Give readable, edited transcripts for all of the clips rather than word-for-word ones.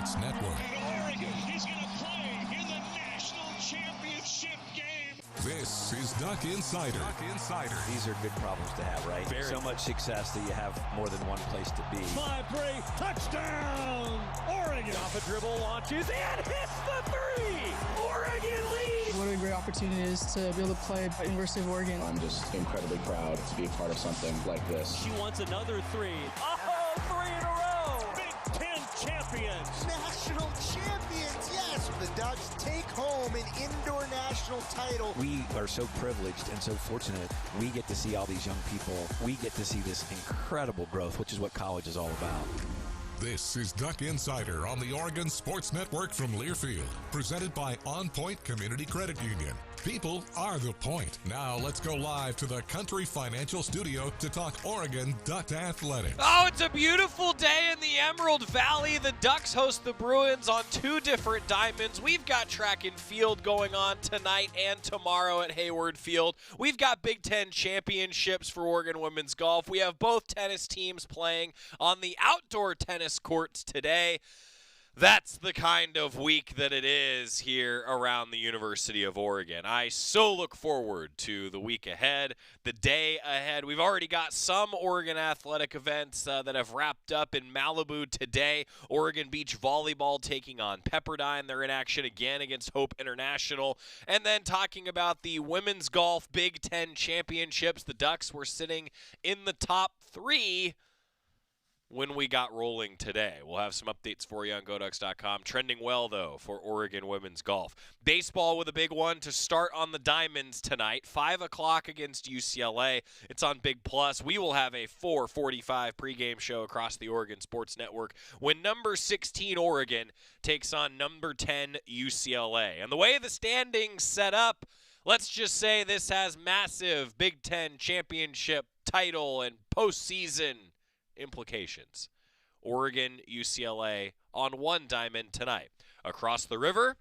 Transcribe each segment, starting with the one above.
Sports Network. And Oregon is going to play in the national championship game. This is Duck Insider. These are good problems to have, right? Very. So much success that you have more than one place to be. 5-3, touchdown, Oregon. Off a dribble, launches, and hits the three. Oregon leads. What a great opportunity it is to be able to play at University of Oregon. I'm just incredibly proud to be a part of something like this. She wants another three. Oh, three in a row. Big Ten champions. National champions, yes. The Ducks take home an indoor national title. We are so privileged and so fortunate. We get to see all these young people. We get to see this incredible growth, which is what college is all about. This is Duck Insider on the Oregon Sports Network from Learfield, presented by OnPoint Community Credit Union. People are the point. Now let's go live to the Country Financial Studio to talk Oregon Duck Athletics. Oh, it's a beautiful day in the Emerald Valley. The Ducks host the Bruins on two different diamonds. We've got track and field going on tonight and tomorrow at Hayward Field. We've got Big Ten championships for Oregon women's golf. We have both tennis teams playing on the outdoor tennis courts today. That's the kind of week that it is here around the University of Oregon. I so look forward to the week ahead, the day ahead. We've already got some Oregon athletic events that have wrapped up in Malibu today. Oregon Beach Volleyball taking on Pepperdine. They're in action again against Hope International. And then talking about the women's golf Big Ten championships, the Ducks were sitting in the top three when we got rolling today. We'll have some updates for you on GoDucks.com. Trending well, though, for Oregon women's golf. Baseball with a big one to start on the Diamonds tonight. 5 o'clock against UCLA. It's on Big Plus. We will have a 4:45 pregame show across the Oregon Sports Network when number 16 Oregon takes on number 10 UCLA. And the way the standings set up, let's just say this has massive Big Ten championship title and postseason implications. Oregon, UCLA on one diamond tonight. Across the river,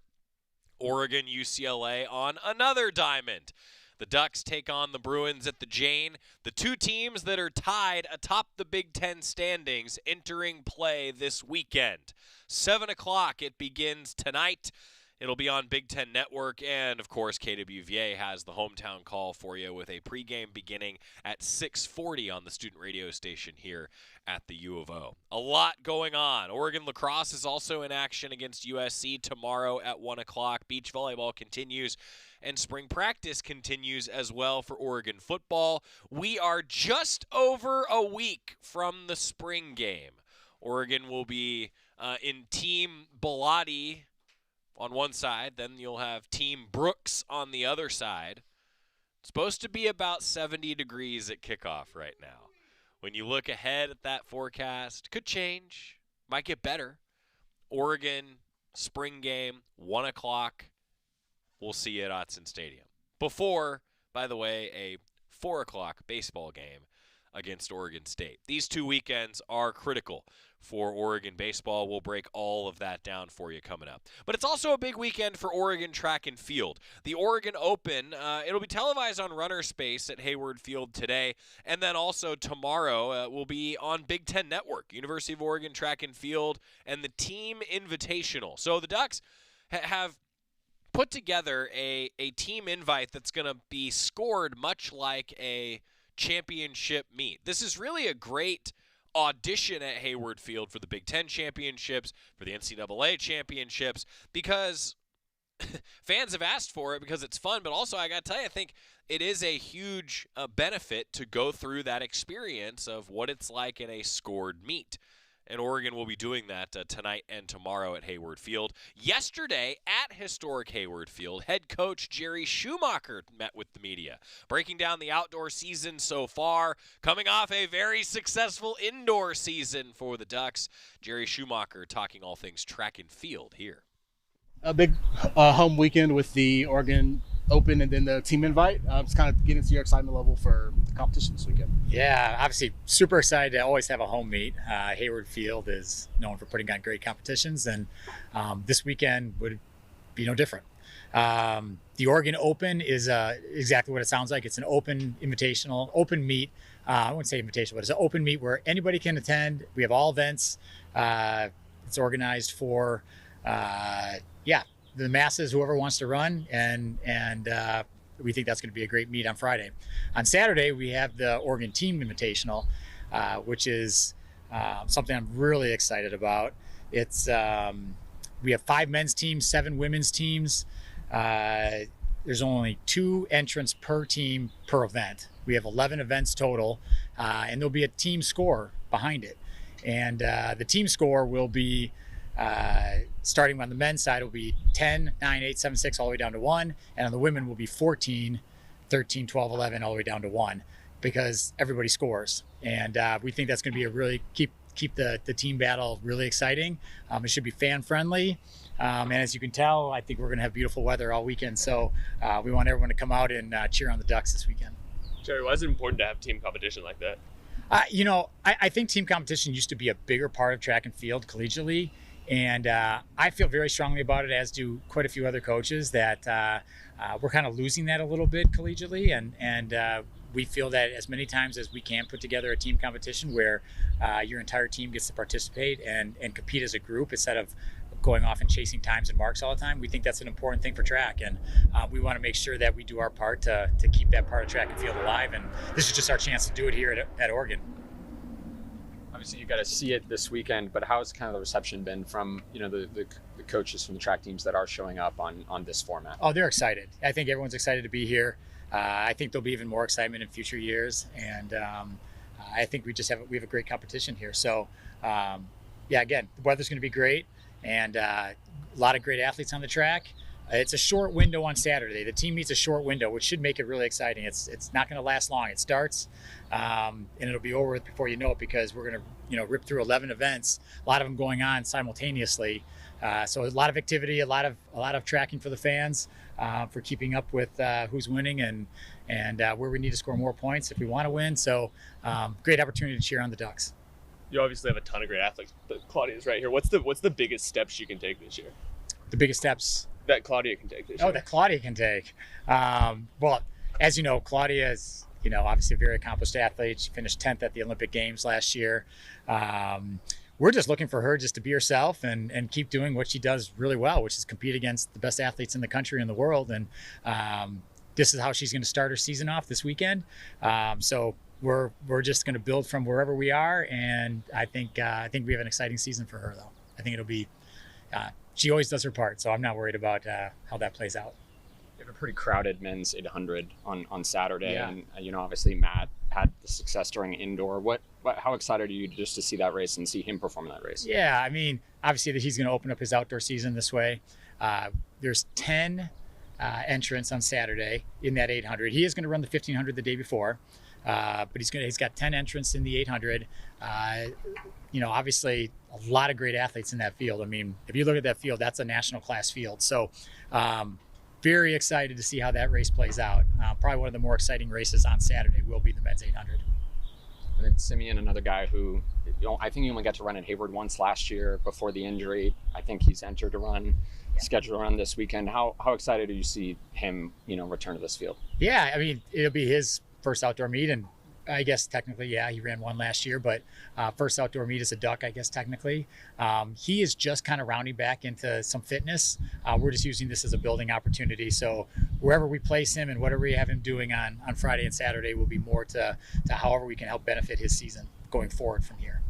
Oregon, UCLA on another diamond. The Ducks take on the Bruins at the Jane. The two teams that are tied atop the Big Ten standings entering play this weekend. 7 o'clock it begins tonight. It'll be on Big Ten Network, and, of course, KWVA has the hometown call for you with a pregame beginning at 6:40 on the student radio station here at the U of O. A lot going on. Oregon lacrosse is also in action against USC tomorrow at 1 o'clock. Beach volleyball continues, and spring practice continues as well for Oregon football. We are just over a week from the spring game. Oregon will be in Team Bellotti on one side, then you'll have Team Brooks on the other side. It's supposed to be about 70 degrees at kickoff right now. When you look ahead at that forecast, could change, might get better. Oregon, spring game, 1 o'clock. We'll see you at Autzen Stadium. Before, by the way, a 4 o'clock baseball game against Oregon State. These two weekends are critical for Oregon baseball. We'll break all of that down for you coming up. But it's also a big weekend for Oregon track and field. The Oregon Open, it'll be televised on Runner Space at Hayward Field today, and then also tomorrow will be on Big Ten Network, University of Oregon track and field, and the Team Invitational. So the Ducks have put together a team invite that's going to be scored much like a championship meet. This is really a great audition at Hayward Field for the Big Ten championships, for the NCAA championships, because fans have asked for it because it's fun, but also I got to tell you, I think it is a huge benefit to go through that experience of what it's like in a scored meet. And Oregon will be doing that tonight and tomorrow at Hayward Field. Yesterday at historic Hayward Field, head coach Jerry Schumacher met with the media, breaking down the outdoor season so far, coming off a very successful indoor season for the Ducks. Jerry Schumacher talking all things track and field here. A big home weekend with the Oregon Open and then the team invite. It's kind of getting to your excitement level for the competition this weekend. Yeah, obviously super excited to always have a home meet. Hayward Field is known for putting on great competitions, and this weekend would be no different. The Oregon Open is exactly what it sounds like. It's an open invitational, open meet. I wouldn't say invitational, but it's an open meet where anybody can attend. We have all events. It's organized for, the masses, whoever wants to run, and we think that's going to be a great meet on Friday. On Saturday, we have the Oregon Team Invitational, which is something I'm really excited about. It's we have 5 men's teams, 7 women's teams. There's only 2 entrants per team per event. We have 11 events total, and there'll be a team score behind it. And the team score will be, starting on the men's side, will be 10, 9, 8, 7, 6, all the way down to 1. And on the women will be 14, 13, 12, 11, all the way down to 1, because everybody scores. And we think that's going to be a really keep the team battle really exciting. It should be fan friendly. And as you can tell, I think we're going to have beautiful weather all weekend. So we want everyone to come out and cheer on the Ducks this weekend. Jerry, why is it important to have team competition like that? I think team competition used to be a bigger part of track and field collegiately. And I feel very strongly about it, as do quite a few other coaches, that we're kind of losing that a little bit collegiately. And we feel that as many times as we can put together a team competition where your entire team gets to participate and compete as a group instead of going off and chasing times and marks all the time. We think that's an important thing for track, and we want to make sure that we do our part to keep that part of track and field alive. And this is just our chance to do it here at Oregon. Obviously, you got to see it this weekend, but how's kind of the reception been from the coaches from the track teams that are showing up on this format? Oh, they're excited. I think everyone's excited to be here. I think there'll be even more excitement in future years, and I think we have a great competition here. So, again, the weather's going to be great, and a lot of great athletes on the track. It's a short window on Saturday. The team meets a short window, which should make it really exciting. It's not going to last long. It starts, and it'll be over before you know it, because we're going to rip through 11 events, a lot of them going on simultaneously. So a lot of activity, a lot of tracking for the fans, for keeping up with who's winning and where we need to score more points if we want to win. So great opportunity to cheer on the Ducks. You obviously have a ton of great athletes, but Claudia's right here. What's the biggest steps she can take this year? The biggest steps that Claudia can take this year? Oh, that Claudia can take. Well, as you know, Claudia is, obviously a very accomplished athlete. She finished 10th at the Olympic Games last year. We're just looking for her just to be herself and keep doing what she does really well, which is compete against the best athletes in the country and the world. And this is how she's going to start her season off this weekend. So we're just going to build from wherever we are. And I think we have an exciting season for her, though. I think it'll be, she always does her part. So I'm not worried about how that plays out. You have a pretty crowded men's 800 on Saturday. Yeah. And, obviously Matt had the success during indoor. How excited are you just to see that race and see him perform in that race? Yeah, I mean, obviously that he's going to open up his outdoor season this way. There's 10 entrants on Saturday in that 800. He is going to run the 1500 the day before, but he's got 10 entrants in the 800. Obviously a lot of great athletes in that field. I mean, if you look at that field, that's a national class field. So very excited to see how that race plays out. Probably one of the more exciting races on Saturday will be the men's 800. And then Simeon, another guy who, I think he only got to run at Hayward once last year before the injury. I think he's entered to run, scheduled to run this weekend. How excited do you see him, return to this field? Yeah, I mean, it'll be his first outdoor meet, and I guess technically, he ran one last year, but first outdoor meet as a Duck, I guess technically. He is just kind of rounding back into some fitness. We're just using this as a building opportunity. So wherever we place him and whatever we have him doing on Friday and Saturday will be more to however we can help benefit his season going forward from here.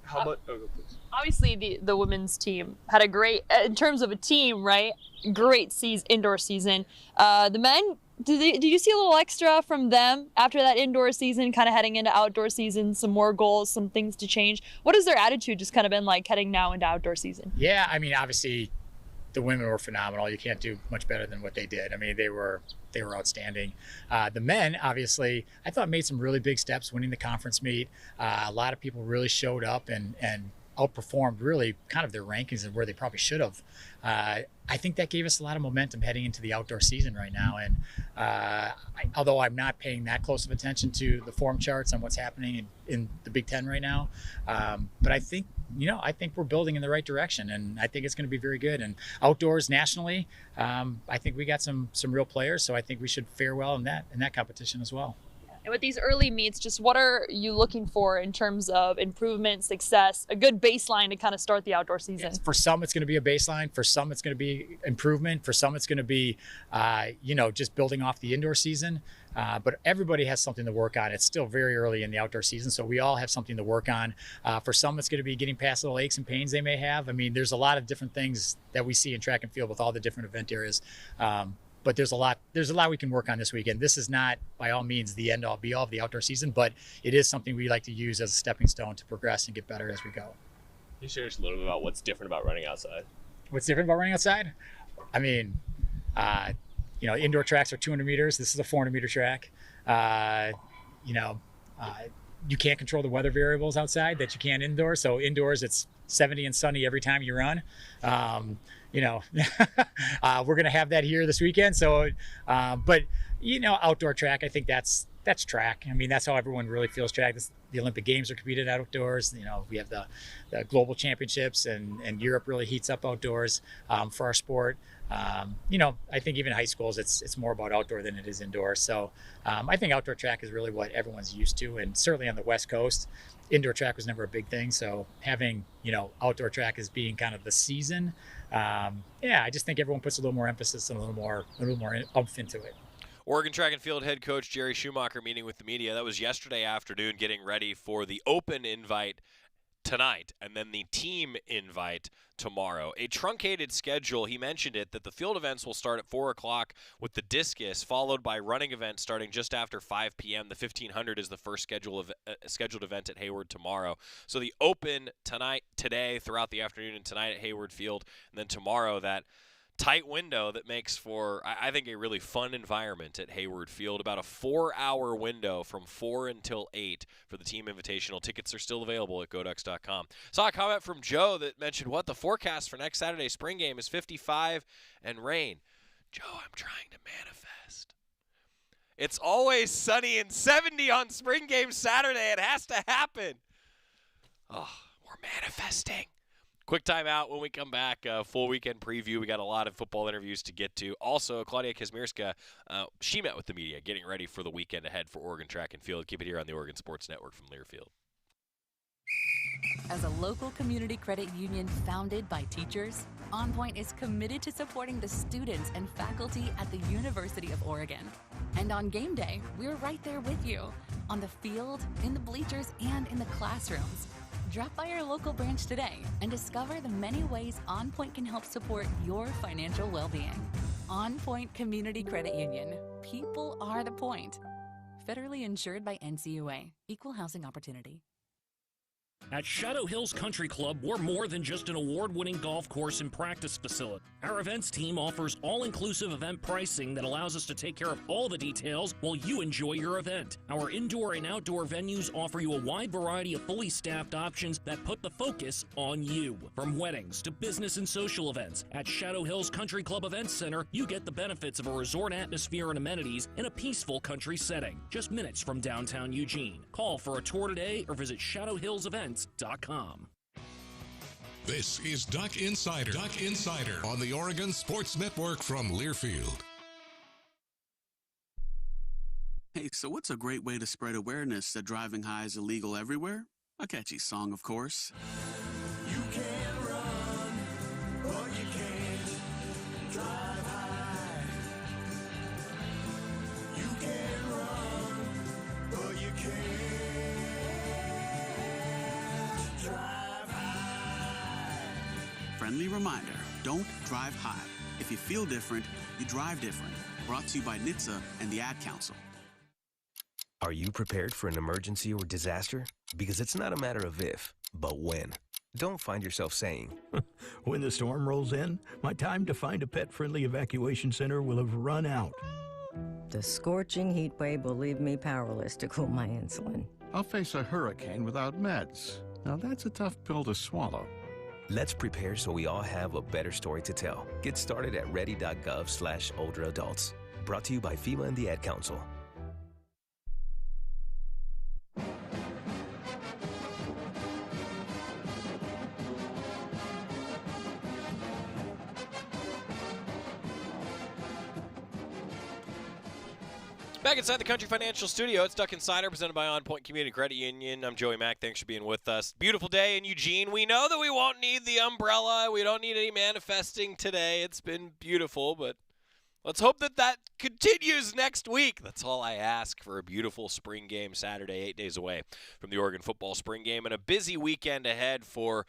How about, please. Obviously the women's team had a great, in terms of a team, right? Great indoor season. The men, did you see a little extra from them after that indoor season, kind of heading into outdoor season, some more goals, some things to change? What has their attitude just kind of been like heading now into outdoor season? Yeah, I mean, obviously the women were phenomenal. You can't do much better than what they did. I mean, they were outstanding. The men, obviously, I thought made some really big steps winning the conference meet. A lot of people really showed up and outperformed really kind of their rankings and where they probably should have. I think that gave us a lot of momentum heading into the outdoor season right now. And although I'm not paying that close of attention to the form charts on what's happening in the Big Ten right now, but I think we're building in the right direction, and I think it's going to be very good. And outdoors nationally, I think we got some real players, so I think we should fare well in that competition as well. And with these early meets, just what are you looking for in terms of improvement, success, a good baseline to kind of start the outdoor season? For some, it's going to be a baseline. For some, it's going to be improvement. For some, it's going to be, just building off the indoor season. But everybody has something to work on. It's still very early in the outdoor season, so we all have something to work on. For some, it's going to be getting past the aches and pains they may have. I mean, there's a lot of different things that we see in track and field with all the different event areas. But there's a lot we can work on this weekend. This is not by all means the end all be all of the outdoor season, but it is something we like to use as a stepping stone to progress and get better as we go. Can you share us a little bit about what's different about running outside? What's different about running outside? I mean, indoor tracks are 200 meters. This is a 400 meter track. You can't control the weather variables outside that you can indoors. So indoors, it's 70 and sunny every time you run. We're going to have that here this weekend. So, outdoor track, I think that's track. I mean, that's how everyone really feels track. The Olympic Games are competed outdoors. We have the global championships, and Europe really heats up outdoors for our sport. I think even high schools, it's more about outdoor than it is indoor. So I think outdoor track is really what everyone's used to, and certainly on the West Coast, indoor track was never a big thing. So having outdoor track as being kind of the season, I just think everyone puts a little more emphasis and a little more oomph into it. Oregon Track and Field head coach Jerry Schumacher meeting with the media. That was yesterday afternoon, getting ready for the open invite tonight and then the team invite tomorrow. A truncated schedule. He mentioned it, that the field events will start at 4 o'clock with the discus, followed by running events starting just after 5 p.m. The 1500 is the first scheduled event at Hayward tomorrow. So the open today, throughout the afternoon and tonight at Hayward Field, and then tomorrow that tight window that makes for, I think, a really fun environment at Hayward Field. About a 4-hour window from 4 until 8 for the team invitational. Tickets are still available at GoDucks.com. Saw a comment from Joe that mentioned, the forecast for next Saturday's spring game is 55 and rain. Joe, I'm trying to manifest. It's always sunny and 70 on spring game Saturday. It has to happen. Oh, we're manifesting. Quick timeout. When we come back, full weekend preview. We got a lot of football interviews to get to. Also, Claudia Kazmierska, she met with the media getting ready for the weekend ahead for Oregon Track and Field. Keep it here on the Oregon Sports Network from Learfield. As a local community credit union founded by teachers, OnPoint is committed to supporting the students and faculty at the University of Oregon. And on game day, we're right there with you, on the field, in the bleachers, and in the classrooms. Drop by our local branch today and discover the many ways OnPoint can help support your financial well-being. OnPoint Community Credit Union. People are the point. Federally insured by NCUA. Equal housing opportunity. At Shadow Hills Country Club, we're more than just an award-winning golf course and practice facility. Our events team offers all-inclusive event pricing that allows us to take care of all the details while you enjoy your event. Our indoor and outdoor venues offer you a wide variety of fully staffed options that put the focus on you. From weddings to business and social events, at Shadow Hills Country Club Events Center, you get the benefits of a resort atmosphere and amenities in a peaceful country setting, just minutes from downtown Eugene. Call for a tour today or visit shadowhillsevents.com. This is Duck Insider. Duck Insider on the Oregon Sports Network from Learfield. Hey, so what's a great way to spread awareness that driving high is illegal everywhere? A catchy song, of course. You can run, but you can't drive high. You can run, but you can't drive high. Friendly reminder, don't drive high. If you feel different, you drive different. Brought to you by NHTSA and the Ad Council. Are you prepared for an emergency or disaster? Because it's not a matter of if, but when. Don't find yourself saying, when the storm rolls in, my time to find a pet-friendly evacuation center will have run out. The scorching heat wave will leave me powerless to cool my insulin. I'll face a hurricane without meds. Now that's a tough pill to swallow. Let's prepare so we all have a better story to tell. Get started at ready.gov/older adults. Brought to you by FEMA and the Ad Council. Back inside the Country Financial Studio, it's Duck Insider presented by OnPoint Community Credit Union. I'm Joey Mack. Thanks for being with us. Beautiful day in Eugene. We know that we won't need the umbrella. We don't need any manifesting today. It's been beautiful, but let's hope that that continues next week. That's all I ask for a beautiful spring game Saturday, 8 days away from the Oregon football spring game, and a busy weekend ahead for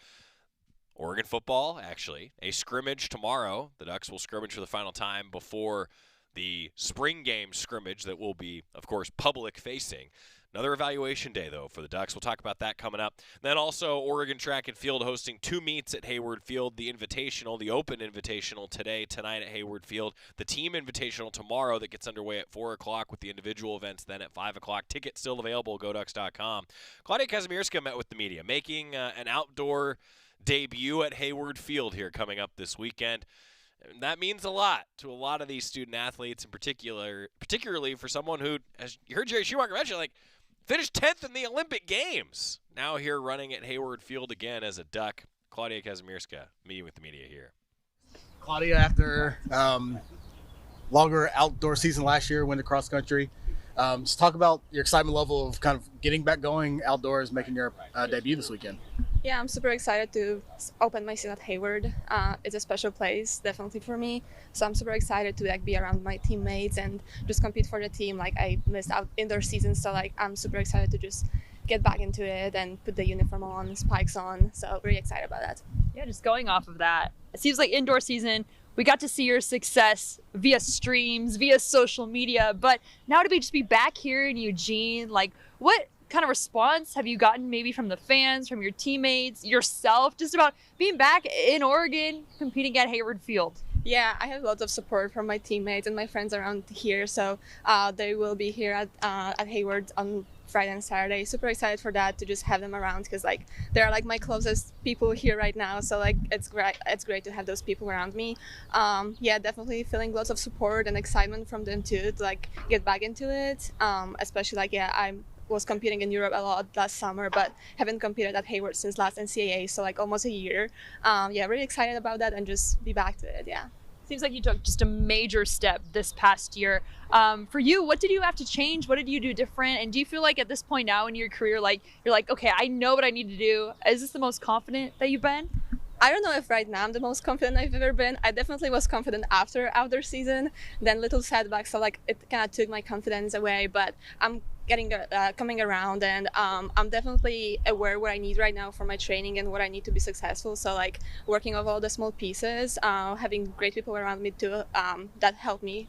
Oregon football, actually. A scrimmage tomorrow. The Ducks will scrimmage for the final time before the spring game scrimmage that will be, of course, public-facing. Another evaluation day, though, for the Ducks. We'll talk about that coming up. Then also Oregon Track and Field hosting 2 meets at Hayward Field. The Invitational, the Open Invitational tonight at Hayward Field. The Team Invitational tomorrow that gets underway at 4 o'clock with the individual events then at 5 o'clock. Tickets still available at GoDucks.com. Claudia Kazimierska met with the media, making an outdoor debut at Hayward Field here coming up this weekend. And that means a lot to a lot of these student athletes, in particularly for someone who, as you heard Jerry Schumacher mention, finished 10th in the Olympic Games. Now here running at Hayward Field again as a Duck. Claudia Kazimierska meeting with the media here. Claudia, after longer outdoor season last year, went to cross country. Just talk about your excitement level of kind of getting back going outdoors, making your debut this weekend. Yeah, I'm super excited to open my season at Hayward. It's a special place, definitely for me. So I'm super excited to be around my teammates and just compete for the team. I missed out indoor season, so I'm super excited to just get back into it and put the uniform on, spikes on. So really excited about that. Yeah, just going off of that, it seems like indoor season, we got to see your success via streams, via social media, but now to be back here in Eugene, what kind of response have you gotten maybe from the fans, from your teammates, yourself, just about being back in Oregon, competing at Hayward Field? Yeah, I have lots of support from my teammates and my friends around here, so they will be here at Hayward on Friday and Saturday. Super excited for that, to just have them around, because they're my closest people here right now, so it's great to have those people around me. Yeah, definitely feeling lots of support and excitement from them too, to get back into it, especially I was competing in Europe a lot last summer, but haven't competed at Hayward since last NCAA, so almost a year. Yeah, really excited about that and just be back to it. Yeah. Seems like you took just a major step this past year. For you, what did you have to change? What did you do different? And do you feel like at this point now in your career, you're okay, I know what I need to do? Is this the most confident that you've been? I don't know if right now I'm the most confident I've ever been. I definitely was confident after outdoor season, then little setbacks, so it kind of took my confidence away, but I'm coming around, and I'm definitely aware what I need right now for my training and what I need to be successful. So working on all the small pieces, having great people around me too, that helped me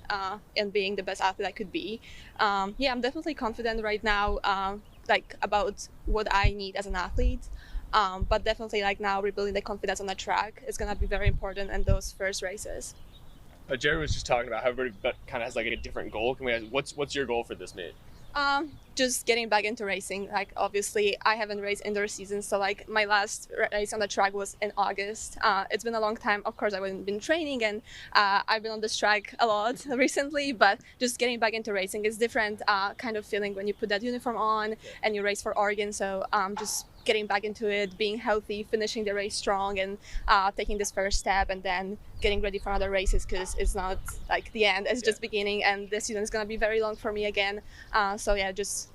in being the best athlete I could be. Yeah, I'm definitely confident right now, about what I need as an athlete. But definitely now rebuilding the confidence on the track is going to be very important in those first races. Jerry was just talking about how everybody kind of has a different goal. Can we ask, what's your goal for this meet? Just getting back into racing. Obviously I haven't raced indoor season, so my last race on the track was in August. It's been a long time. Of course, I haven't been training, and I've been on this track a lot recently, but just getting back into racing is different kind of feeling when you put that uniform on and you race for Oregon. So just getting back into it, being healthy, finishing the race strong, and taking this first step, and then getting ready for other races, because it's not the end, it's just beginning, and this season is going to be very long for me again. So yeah, just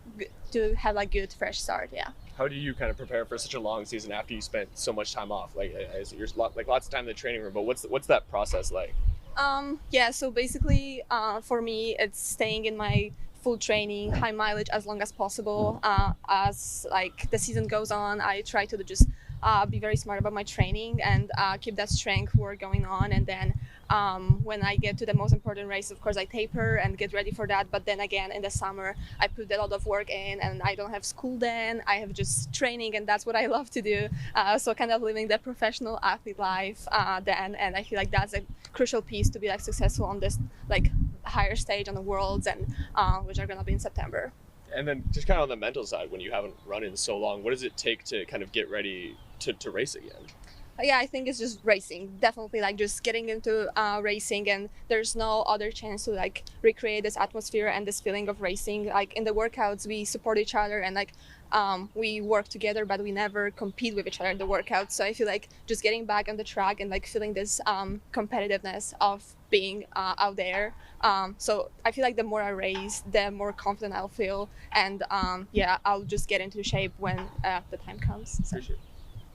to have good fresh start. Yeah. How do you kind of prepare for such a long season after you spent so much time off? You're lots of time in the training room, but what's that process like? Yeah, so basically for me it's staying in my full training, high mileage as long as possible. As the season goes on, I try to just be very smart about my training and keep that strength work going on, and then when I get to the most important race, of course I taper and get ready for that. But then again, in the summer I put a lot of work in, and I don't have school then, I have just training, and that's what I love to do. So kind of living the professional athlete life then, and I feel that's a crucial piece to be successful on this higher stage on the Worlds, and which are going to be in September. And then just kind of on the mental side, when you haven't run in so long, what does it take to kind of get ready to race again? Yeah, I think it's just racing. Definitely, like just getting into racing, and there's no other chance to like recreate this atmosphere and this feeling of racing. Like in the workouts, we support each other and like we work together, but we never compete with each other in the workouts. So I feel like just getting back on the track and like feeling this competitiveness of being out there. So I feel like the more I race, the more confident I'll feel, and yeah, I'll just get into shape when the time comes. So.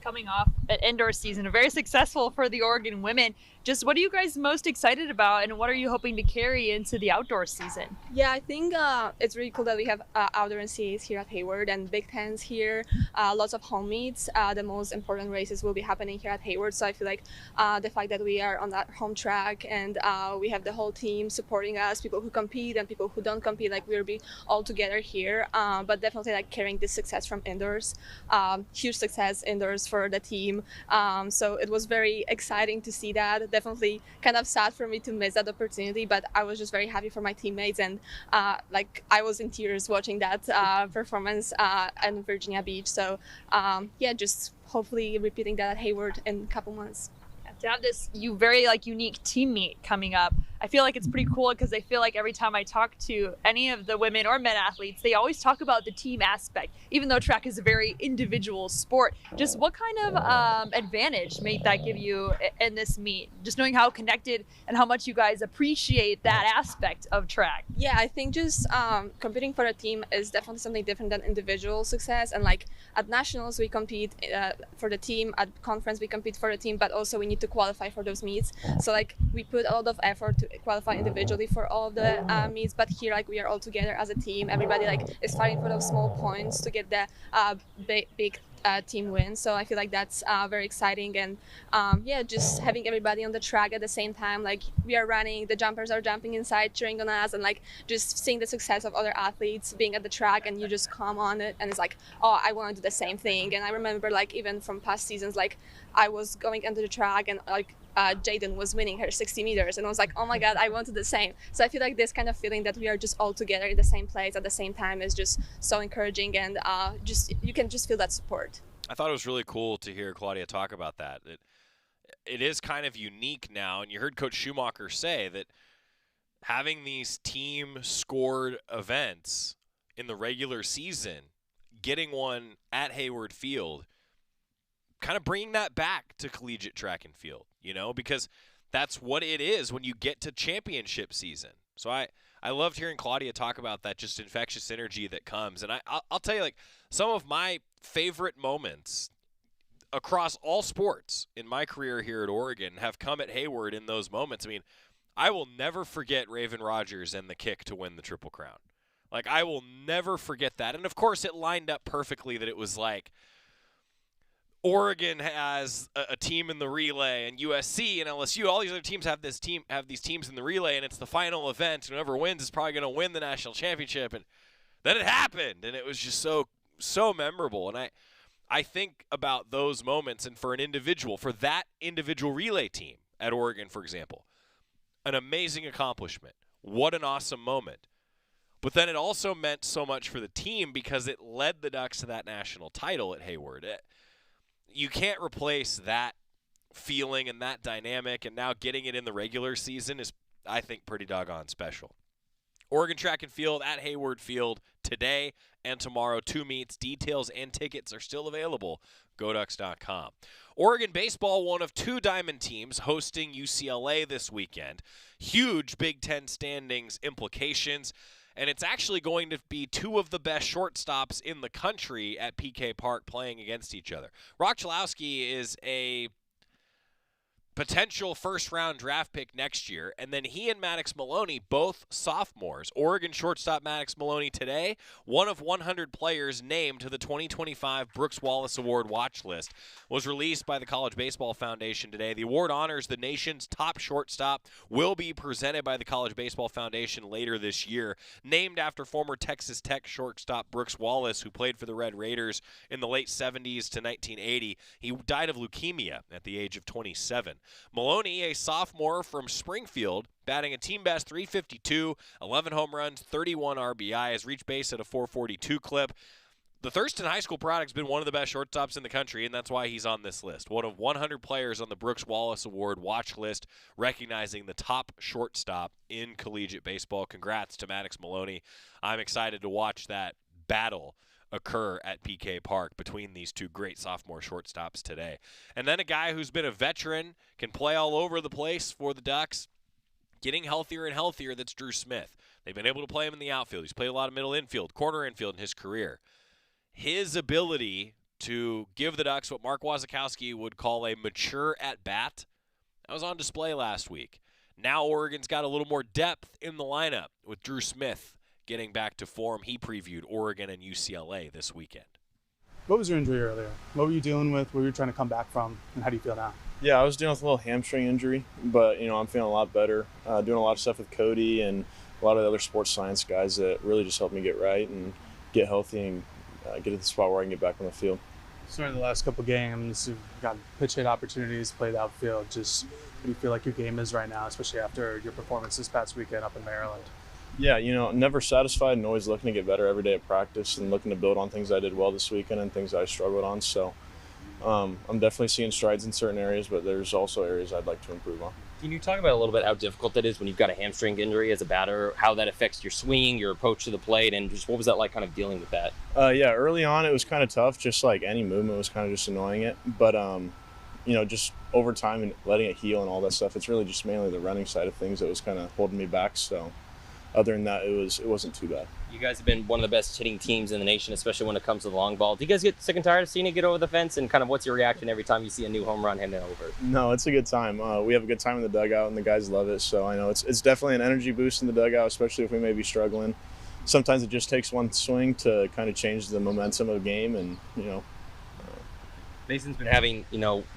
Coming off an indoor season, very successful for the Oregon women. Just what are you guys most excited about, and what are you hoping to carry into the outdoor season? Yeah, I think it's really cool that we have outdoor NCAAs here at Hayward and Big Tens here. Lots of home meets. The most important races will be happening here at Hayward. So I feel like the fact that we are on that home track and we have the whole team supporting us, people who compete and people who don't compete, like we'll be all together here. But definitely like carrying this success from indoors. Huge success indoors for the team. So it was very exciting to see that. Definitely kind of sad for me to miss that opportunity, but I was just very happy for my teammates, and like I was in tears watching that performance in Virginia Beach. So yeah, just hopefully repeating that at Hayward in a couple months. To have this very like unique team meet coming up, I feel like it's pretty cool because I feel like every time I talk to any of the women or men athletes, they always talk about the team aspect, even though track is a very individual sport. Just what kind of advantage may that give you in this meet? Just knowing how connected and how much you guys appreciate that aspect of track. Yeah, I think just competing for a team is definitely something different than individual success. And like at nationals, we compete for the team. At conference, we compete for the team, but also we need to qualify for those meets. So like we put a lot of effort to qualify individually for all of the meets, but here like we are all together as a team. Everybody like is fighting for those small points to get the big team win. So I feel like that's very exciting, and yeah, just having everybody on the track at the same time, like we are running, the jumpers are jumping inside cheering on us, and like just seeing the success of other athletes being at the track, and you just come on it and it's like, oh, I want to do the same thing. And I remember like even from past seasons, like I was going into the track and like Jaden was winning her 60 meters, and I was like, oh my god, I want to do the same. So I feel like this kind of feeling that we are just all together in the same place at the same time is just so encouraging, and just you can just feel that support. I thought it was really cool to hear Claudia talk about that. It is kind of unique now, and you heard Coach Schumacher say that having these team-scored events in the regular season, getting one at Hayward Field, kind of bringing that back to collegiate track and field, you know, because that's what it is when you get to championship season. So I loved hearing Claudia talk about that just infectious energy that comes. And I'll tell you, like, some of my favorite moments across all sports in my career here at Oregon have come at Hayward in those moments. I mean, I will never forget Raven Rogers and the kick to win the Triple Crown. Like, I will never forget that. And, of course, it lined up perfectly that it was like Oregon has a team in the relay, and USC and LSU, all these other teams have these teams in the relay, and it's the final event. Whoever wins is probably going to win the national championship. And then it happened, and it was just so memorable. And I think about those moments, and for that individual relay team at Oregon, for example, an amazing accomplishment. What an awesome moment. But then it also meant so much for the team because it led the Ducks to that national title at Hayward. You can't replace that feeling and that dynamic, and now getting it in the regular season is, I think, pretty doggone special. Oregon Track and Field at Hayward Field today and tomorrow. 2 meets. Details and tickets are still available. GoDucks.com. Oregon baseball, one of 2 diamond teams, hosting UCLA this weekend. Huge Big Ten standings implications. And it's actually going to be 2 of the best shortstops in the country at PK Park playing against each other. Rock Chalowski is a potential first-round draft pick next year, and then he and Maddox Maloney, both sophomores. Oregon shortstop Maddox Maloney today, one of 100 players named to the 2025 Brooks Wallace Award watch list, was released by the College Baseball Foundation today. The award honors the nation's top shortstop, will be presented by the College Baseball Foundation later this year, named after former Texas Tech shortstop Brooks Wallace, who played for the Red Raiders in the late 70s to 1980. He died of leukemia at the age of 27. Maloney, a sophomore from Springfield, batting a team-best .352, 11 home runs, 31 RBI, has reached base at a .442 clip. The Thurston High School product's been one of the best shortstops in the country, and that's why he's on this list. One of 100 players on the Brooks Wallace Award watch list, recognizing the top shortstop in collegiate baseball. Congrats to Maddox Maloney. I'm excited to watch that battle occur at PK Park between these two great sophomore shortstops today. And then a guy who's been a veteran, can play all over the place for the Ducks, getting healthier and healthier, that's Drew Smith. They've been able to play him in the outfield. He's played a lot of middle infield, corner infield in his career. His ability to give the Ducks what Mark Wasikowski would call a mature at-bat, that was on display last week. Now Oregon's got a little more depth in the lineup with Drew Smith getting back to form. He previewed Oregon and UCLA this weekend. What was your injury earlier? What were you dealing with? What were you trying to come back from? And how do you feel now? Yeah, I was dealing with a little hamstring injury, but, I'm feeling a lot better. Doing a lot of stuff with Cody and a lot of the other sports science guys that really just helped me get right and get healthy and get to the spot where I can get back on the field. So in the last couple games, you've got pitch hit opportunities, played outfield. Just what do you feel like your game is right now, especially after your performance this past weekend up in Maryland? Yeah, never satisfied and always looking to get better every day at practice and looking to build on things I did well this weekend and things I struggled on. So I'm definitely seeing strides in certain areas, but there's also areas I'd like to improve on. Can you talk about a little bit how difficult that is when you've got a hamstring injury as a batter, how that affects your swinging, your approach to the plate, and just what was that like kind of dealing with that? Yeah, early on it was kind of tough, just like any movement was kind of just annoying it. But, just over time and letting it heal and all that stuff, it's really just mainly the running side of things that was kind of holding me back. So other than that, it wasn't too bad. You guys have been one of the best hitting teams in the nation, especially when it comes to the long ball. Do you guys get sick and tired of seeing it get over the fence? And kind of what's your reaction every time you see a new home run hitting it over? No, it's a good time. We have a good time in the dugout, and the guys love it. So I know it's definitely an energy boost in the dugout, especially if we may be struggling. Sometimes it just takes one swing to kind of change the momentum of the game, and, Mason's been having,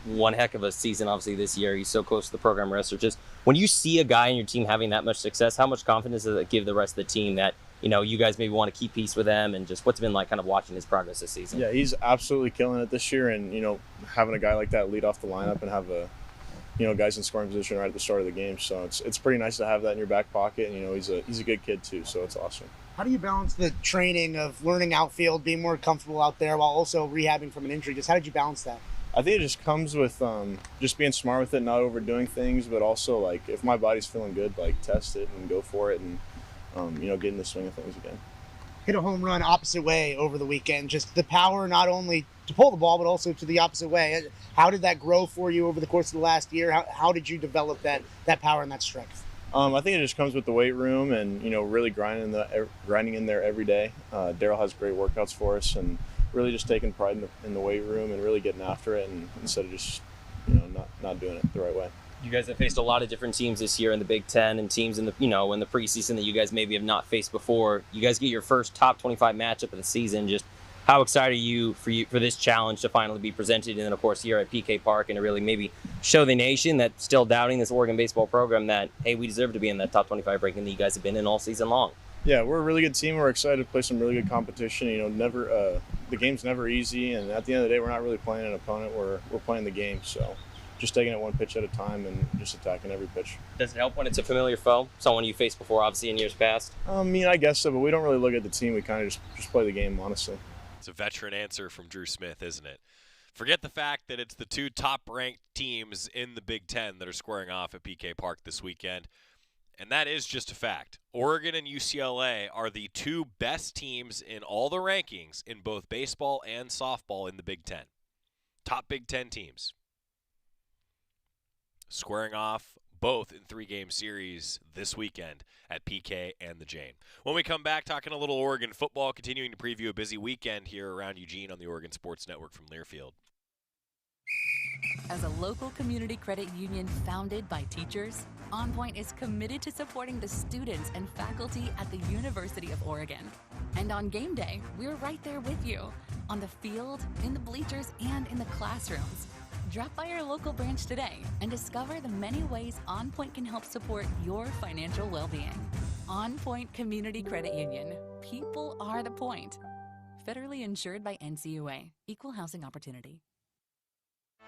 one heck of a season, obviously, this year. He's so close to the program wrestler. Just when you see a guy in your team having that much success, how much confidence does it give the rest of the team that, you guys maybe want to keep pace with them, and just what's it been like kind of watching his progress this season? Yeah, he's absolutely killing it this year, and, having a guy like that lead off the lineup and have guys in scoring position right at the start of the game. So it's pretty nice to have that in your back pocket, and, he's a good kid too, so it's awesome. How do you balance the training of learning outfield, being more comfortable out there while also rehabbing from an injury? Just how did you balance that? I think it just comes with just being smart with it, not overdoing things, but also, like, if my body's feeling good, like, test it and go for it and, get in the swing of things again. Hit a home run opposite way over the weekend. Just the power not only to pull the ball, but also to the opposite way. How did that grow for you over the course of the last year? How did you develop that power and that strength? I think it just comes with the weight room and, really grinding in there every day. Daryl has great workouts for us, and really just taking pride in the weight room and really getting after it, and instead of just, not doing it the right way. You guys have faced a lot of different teams this year in the Big Ten, and teams in the in the preseason that you guys maybe have not faced before. You guys get your first top 25 matchup of the season. Just how excited are you for this challenge to finally be presented, and then of course here at PK Park, and to really maybe show the nation that's still doubting this Oregon baseball program that, hey, we deserve to be in that top 25 ranking that you guys have been in all season long. Yeah, we're a really good team. We're excited to play some really good competition. The game's never easy, and at the end of the day, we're not really playing an opponent. We're playing the game. So just taking it one pitch at a time and just attacking every pitch. Does it help when it's a familiar foe, someone you faced before, obviously, in years past? I guess so, but we don't really look at the team. We kind of just play the game, honestly. It's a veteran answer from Drew Smith, isn't it? Forget the fact that it's the two top-ranked teams in the Big Ten that are squaring off at PK Park this weekend. And that is just a fact. Oregon and UCLA are the two best teams in all the rankings in both baseball and softball in the Big Ten. Top Big Ten teams. Squaring off both in 3-game series this weekend at PK and the Jane. When we come back, talking a little Oregon football, continuing to preview a busy weekend here around Eugene on the Oregon Sports Network from Learfield. As a local community credit union founded by teachers, OnPoint is committed to supporting the students and faculty at the University of Oregon. And on game day, we're right there with you, on the field, in the bleachers, and in the classrooms. Drop by our local branch today and discover the many ways OnPoint can help support your financial well-being. OnPoint Community Credit Union. People are the point. Federally insured by NCUA. Equal housing opportunity.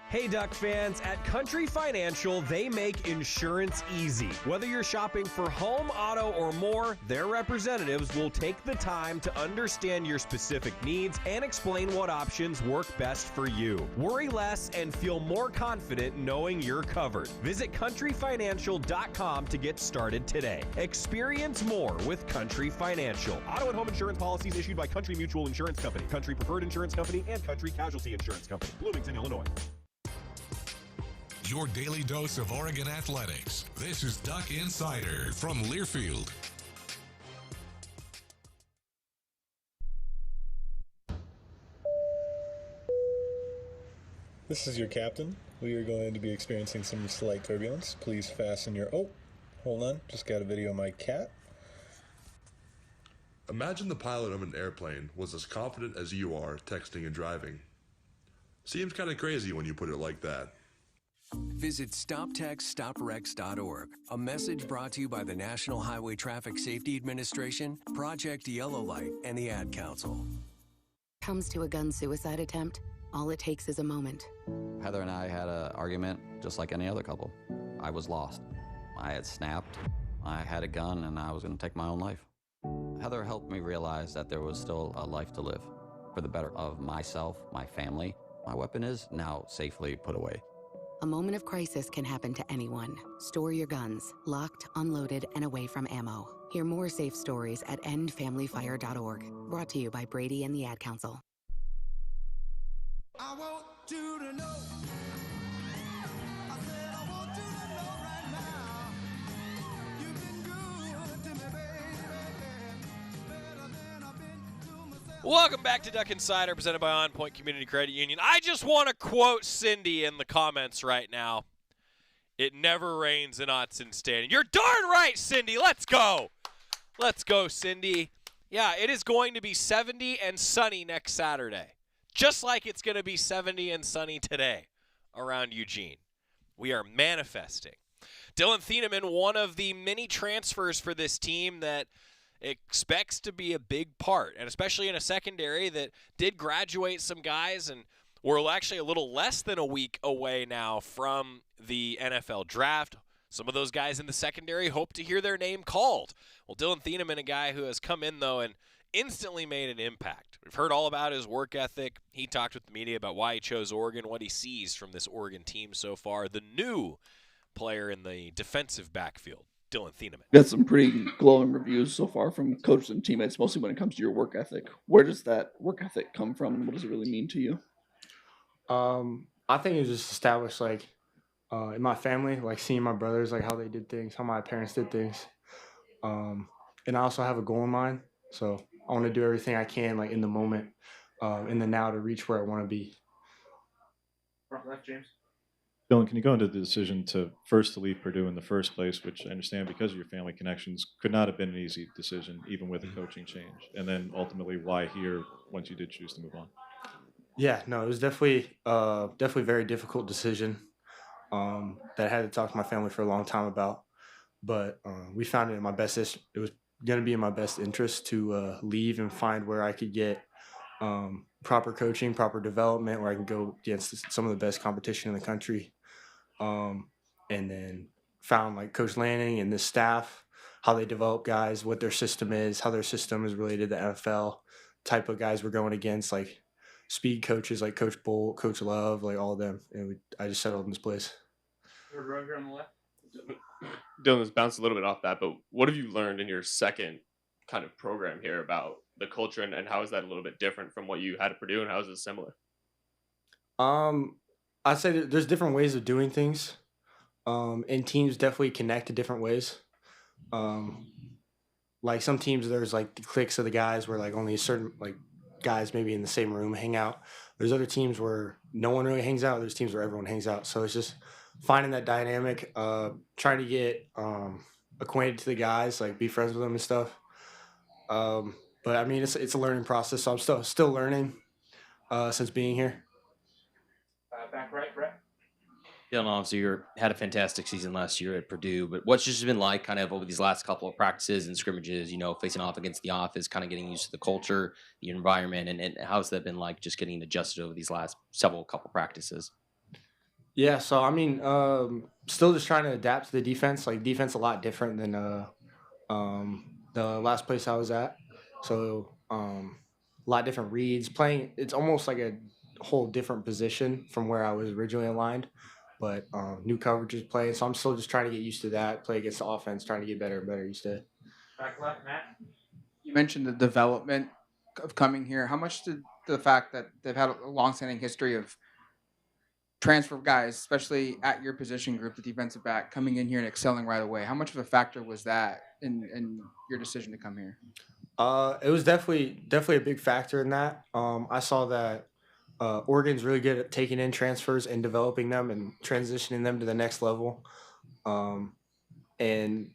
Hey Duck fans, at Country Financial, they make insurance easy. Whether you're shopping for home, auto, or more, their representatives will take the time to understand your specific needs and explain what options work best for you. Worry less and feel more confident knowing you're covered. Visit countryfinancial.com to get started today. Experience more with Country Financial. Auto and home insurance policies issued by Country Mutual Insurance Company, Country Preferred Insurance Company, and Country Casualty Insurance Company, Bloomington, Illinois. Your daily dose of Oregon athletics. This is Duck Insider from Learfield. This is your captain. We are going to be experiencing some slight turbulence. Please fasten your... Oh, hold on. Just got a video of my cat. Imagine the pilot of an airplane was as confident as you are texting and driving. Seems kind of crazy when you put it like that. Visit StopTextStopWrecks.org. A message brought to you by the National Highway Traffic Safety Administration, Project Yellow Light, and the Ad Council. Comes to a gun suicide attempt, all it takes is a moment. Heather and I had an argument just like any other couple. I was lost. I had snapped. I had a gun and I was going to take my own life. Heather helped me realize that there was still a life to live for the better of myself, my family. My weapon is now safely put away. A moment of crisis can happen to anyone. Store your guns, locked, unloaded, and away from ammo. Hear more safe stories at endfamilyfire.org. Brought to you by Brady and the Ad Council. I want you to know. I said I want you to know right now. You've been good to me, baby. Better than I've been to myself. Welcome back to Duck Insider, presented by OnPoint Community Credit Union. I just want to quote Cindy in the comments right now. It never rains in Autzen Stadium. You're darn right, Cindy. Let's go. Let's go, Cindy. Yeah, it is going to be 70 and sunny next Saturday, just like it's going to be 70 and sunny today around Eugene. We are manifesting. Dylan Thieneman, one of the many transfers for this team that expects to be a big part, and especially in a secondary that did graduate some guys, and we're actually a little less than a week away now from the NFL draft. Some of those guys in the secondary hope to hear their name called. Well, Dylan Thieneman, a guy who has come in, though, and instantly made an impact. We've heard all about his work ethic. He talked with the media about why he chose Oregon, what he sees from this Oregon team so far. The new player in the defensive backfield, Dylan Thieneman. Got some pretty glowing reviews so far from coaches and teammates, mostly when it comes to your work ethic. Where does that work ethic come from, and what does it really mean to you? I think it was just established, like, in my family, like seeing my brothers, like how they did things, how my parents did things. And I also have a goal in mind, so I want to do everything I can, like in the moment, in the now, to reach where I want to be. Front left, James. Dylan, can you go into the decision to leave Purdue in the first place, which I understand because of your family connections could not have been an easy decision, even with a coaching change, and then ultimately why here once you did choose to move on? Yeah, no, it was definitely a very difficult decision that I had to talk to my family for a long time about. But we found it in my best. It was going to be in my best interest to leave and find where I could get proper coaching, proper development, where I can go against some of the best competition in the country. And then found like Coach Lanning and this staff, how they develop guys, what their system is, how their system is related to the NFL, type of guys we're going against, like speed coaches like Coach Bolt, Coach Love, like all of them. And I just settled in this place. Third row here on the left. Dylan, let's bounce a little bit off that, but what have you learned in your second kind of program here about the culture, and how is that a little bit different from what you had at Purdue, and how is it similar? I'd say that there's different ways of doing things, and teams definitely connect to different ways. Like some teams, there's like the cliques of the guys where like only a certain like guys maybe in the same room hang out. There's other teams where no one really hangs out. There's teams where everyone hangs out. So it's just finding that dynamic, trying to get acquainted to the guys, like be friends with them and stuff. But I mean, it's a learning process. So I'm still learning since being here. Back right, Brett. Dylan, obviously you had a fantastic season last year at Purdue, but what's just been like kind of over these last couple of practices and scrimmages, facing off against the office, kind of getting used to the culture, the environment, and how's that been like just getting adjusted over these last couple practices? Yeah, so I mean, still just trying to adapt to the defense. Like defense a lot different than the last place I was at. So a lot different reads. Playing, it's almost like a whole different position from where I was originally aligned. But new coverages playing, so I'm still just trying to get used to that. Play against the offense, trying to get better and better each day. Back left, Matt. You mentioned the development of coming here. How much did the fact that they've had a long-standing history of transfer guys, especially at your position group, the defensive back, coming in here and excelling right away, how much of a factor was that in your decision to come here? It was definitely a big factor in that. I saw that Oregon's really good at taking in transfers and developing them and transitioning them to the next level. And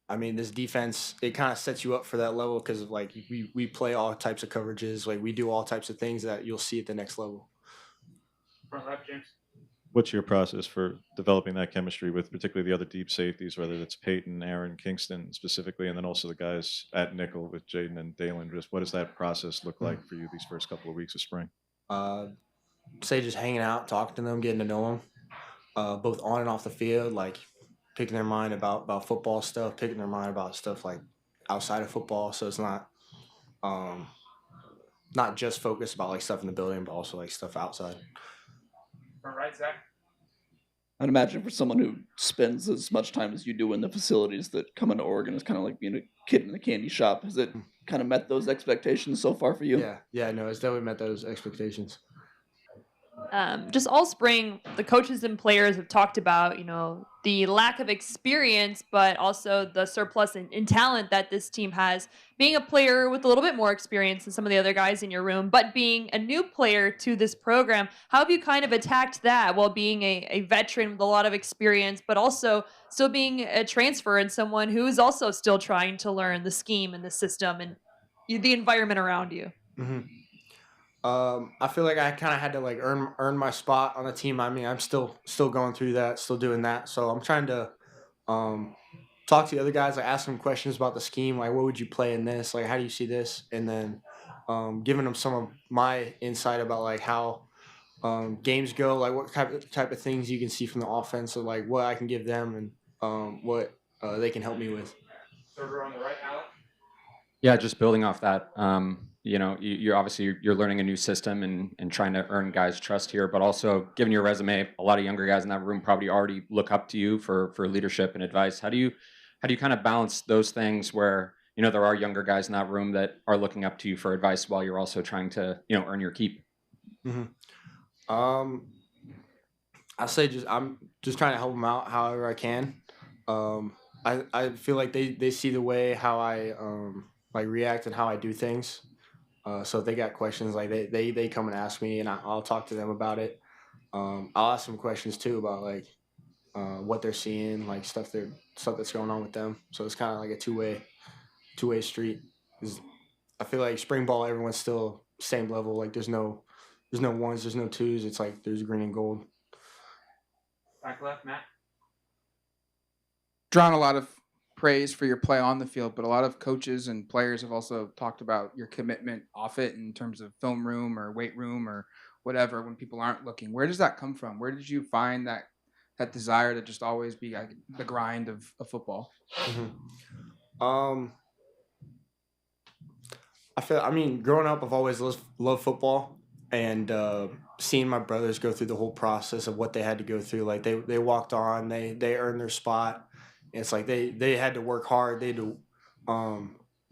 I mean, this defense, it kind of sets you up for that level because like we play all types of coverages, like we do all types of things that you'll see at the next level. Front left, James. What's your process for developing that chemistry with particularly the other deep safeties, whether it's Peyton, Aaron, Kingston specifically, and then also the guys at nickel with Jaden and Dalen? Just what does that process look like for you these first couple of weeks of spring? Say just hanging out, talking to them, getting to know them, both on and off the field, like picking their mind about football stuff, picking their mind about stuff like outside of football. So it's not just focused about like stuff in the building, but also like stuff outside. Front right, Zach. I'd imagine for someone who spends as much time as you do in the facilities that coming to Oregon is kind of like being a kid in the candy shop. Has it kind of met those expectations so far for you? Yeah, no, it's definitely met those expectations. Just all spring, the coaches and players have talked about, the lack of experience, but also the surplus in talent that this team has. Being a player with a little bit more experience than some of the other guys in your room, but being a new player to this program, how have you kind of attacked that while being a veteran with a lot of experience, but also still being a transfer and someone who is also still trying to learn the scheme and the system and the environment around you? Mm-hmm. I feel like I kind of had to like earn my spot on the team. I mean, I'm still going through that, still doing that. So I'm trying to talk to the other guys. I ask them questions about the scheme, like what would you play in this? Like how do you see this? And then giving them some of my insight about like how games go, like what type of things you can see from the offense, or like what I can give them and what they can help me with. Third row on the right, Alec. Yeah, just building off that. You're obviously you're learning a new system and trying to earn guys' trust here, but also given your resume, a lot of younger guys in that room probably already look up to you for leadership and advice. How do you kind of balance those things where there are younger guys in that room that are looking up to you for advice while you're also trying to earn your keep? Mm-hmm. I say I'm just trying to help them out however I can. I feel like they see the way how I like react and how I do things. So if they got questions, like they come and ask me, and I'll talk to them about it. I'll ask them questions too about like what they're seeing, like stuff that's going on with them. So it's kind of like a two-way street. 'Cause I feel like spring ball, everyone's still same level. Like there's no ones, there's no twos. It's like there's green and gold. Back left, Matt. Drawn a lot of praise for your play on the field, but a lot of coaches and players have also talked about your commitment off it in terms of film room or weight room or whatever when people aren't looking. Where does that come from? Where did you find that desire to just always be like the grind of football? Mm-hmm. I mean, growing up, I've always loved football, and seeing my brothers go through the whole process of what they had to go through. Like they walked on, they earned their spot. It's like they had to work hard. They had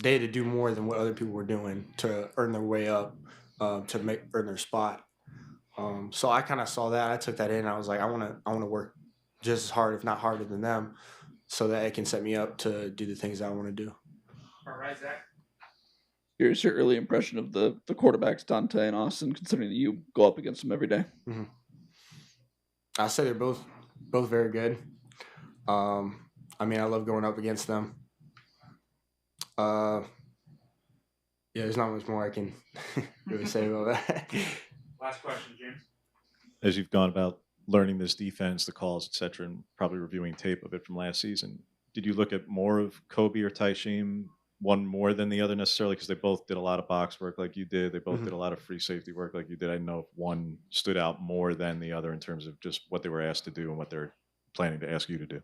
to do more than what other people were doing to earn their way up, to earn their spot. So I kind of saw that. I took that in. And I was like, I want to work just as hard, if not harder than them, so that it can set me up to do the things I want to do. All right, Zach. Here's your early impression of the quarterbacks, Dante and Austin, considering that you go up against them every day. Mm-hmm. I say they're both very good. I mean, I love going up against them. Yeah, there's not much more I can really say about that. Last question, James. As you've gone about learning this defense, the calls, et cetera, and probably reviewing tape of it from last season, did you look at more of Kobe or Taishim one more than the other necessarily because they both did a lot of box work like you did. They both Mhm. did a lot of free safety work like you did. I didn't know if one stood out more than the other in terms of just what they were asked to do and what they're planning to ask you to do.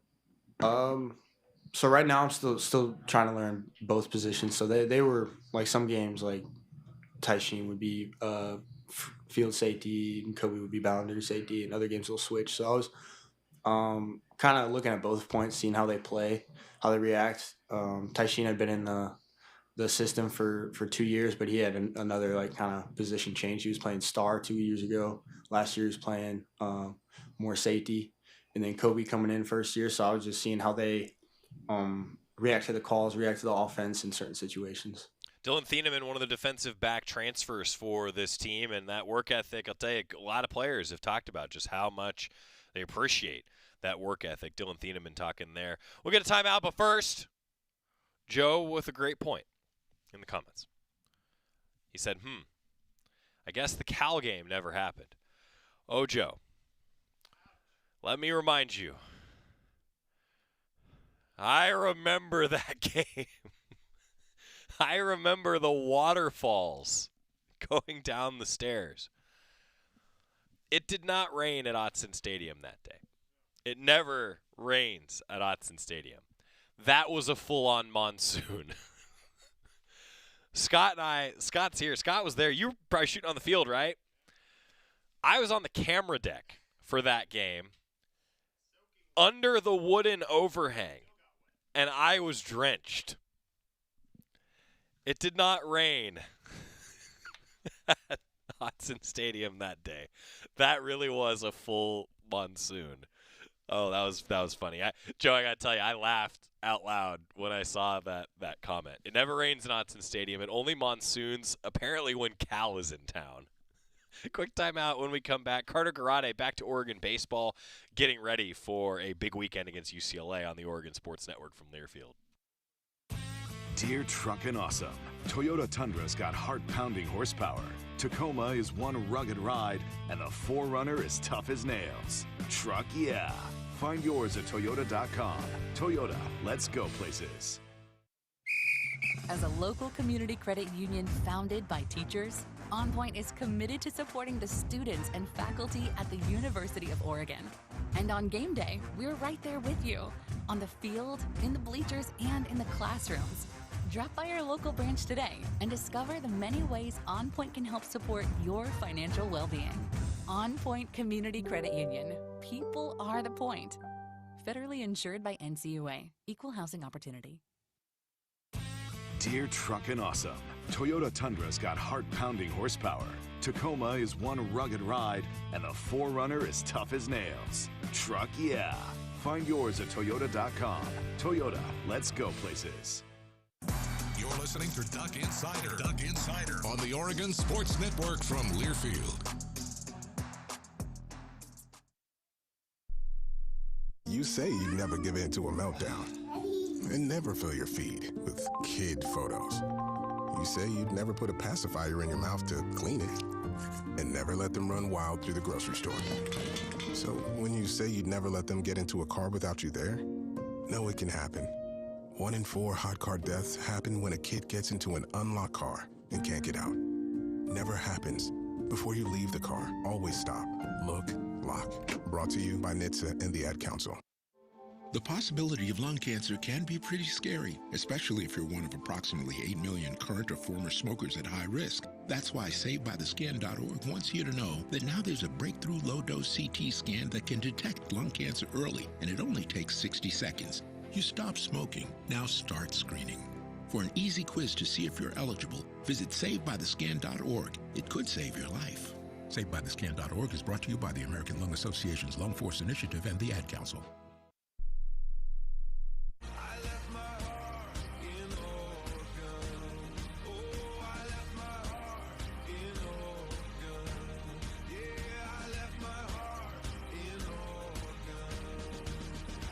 So right now I'm still trying to learn both positions. So they were like some games like Taishin would be field safety and Kobe would be boundary safety, and other games will switch. So I was kind of looking at both points, seeing how they play, how they react. Taishin had been in the system for 2 years, but he had another like kind of position change. He was playing star 2 years ago. Last year he was playing more safety, and then Kobe coming in first year. So I was just seeing how they react to the calls, react to the offense in certain situations. Dylan Thieneman, one of the defensive back transfers for this team, and that work ethic, I'll tell you, a lot of players have talked about just how much they appreciate that work ethic. Dylan Thieneman talking there. We'll get a timeout, but first, Joe with a great point in the comments. He said, I guess the Cal game never happened. Oh, Joe, let me remind you, I remember that game. I remember the waterfalls going down the stairs. It did not rain at Autzen Stadium that day. It never rains at Autzen Stadium. That was a full-on monsoon. Scott's here. Scott was there. You were probably shooting on the field, right? I was on the camera deck for that game under the wooden overhang, and I was drenched. It did not rain at Autzen Stadium that day. That really was a full monsoon. Oh, that was funny. Joe, I got to tell you, I laughed out loud when I saw that comment. It never rains in Autzen Stadium. It only monsoons, apparently, when Cal is in town. Quick timeout. When we come back, Carter Garade back to Oregon baseball, getting ready for a big weekend against UCLA on the Oregon Sports Network from Learfield. Dear Truckin' Awesome, Toyota Tundra's got heart-pounding horsepower. Tacoma is one rugged ride, and the 4Runner is tough as nails. Truck yeah. Find yours at Toyota.com. Toyota, let's go places. As a local community credit union founded by teachers, OnPoint is committed to supporting the students and faculty at the University of Oregon. And on game day, we're right there with you, on the field, in the bleachers, and in the classrooms. Drop by our local branch today and discover the many ways OnPoint can help support your financial well-being. OnPoint Community Credit Union. People are the point. Federally insured by NCUA. Equal housing opportunity. Dear Truckin' Awesome, Toyota Tundra's got heart-pounding horsepower. Tacoma is one rugged ride, and the 4Runner is tough as nails. Truck yeah. Find yours at Toyota.com. Toyota, let's go places. You're listening to Duck Insider. Duck Insider on the Oregon Sports Network from Learfield. You say you never give in to a meltdown and never fill your feed with kid photos. You say you'd never put a pacifier in your mouth to clean it and never let them run wild through the grocery store. So when you say you'd never let them get into a car without you there, no, it can happen. 1 in 4 hot car deaths happen when a kid gets into an unlocked car and can't get out. Never happens. Before you leave the car, always stop, look, lock. Brought to you by NHTSA and the Ad Council. The possibility of lung cancer can be pretty scary, especially if you're one of approximately 8 million current or former smokers at high risk. That's why SaveByTheScan.org wants you to know that now there's a breakthrough low-dose CT scan that can detect lung cancer early, and it only takes 60 seconds. You stop smoking, now start screening. For an easy quiz to see if you're eligible, visit SaveByTheScan.org. It could save your life. SaveByTheScan.org is brought to you by the American Lung Association's Lung Force Initiative and the Ad Council.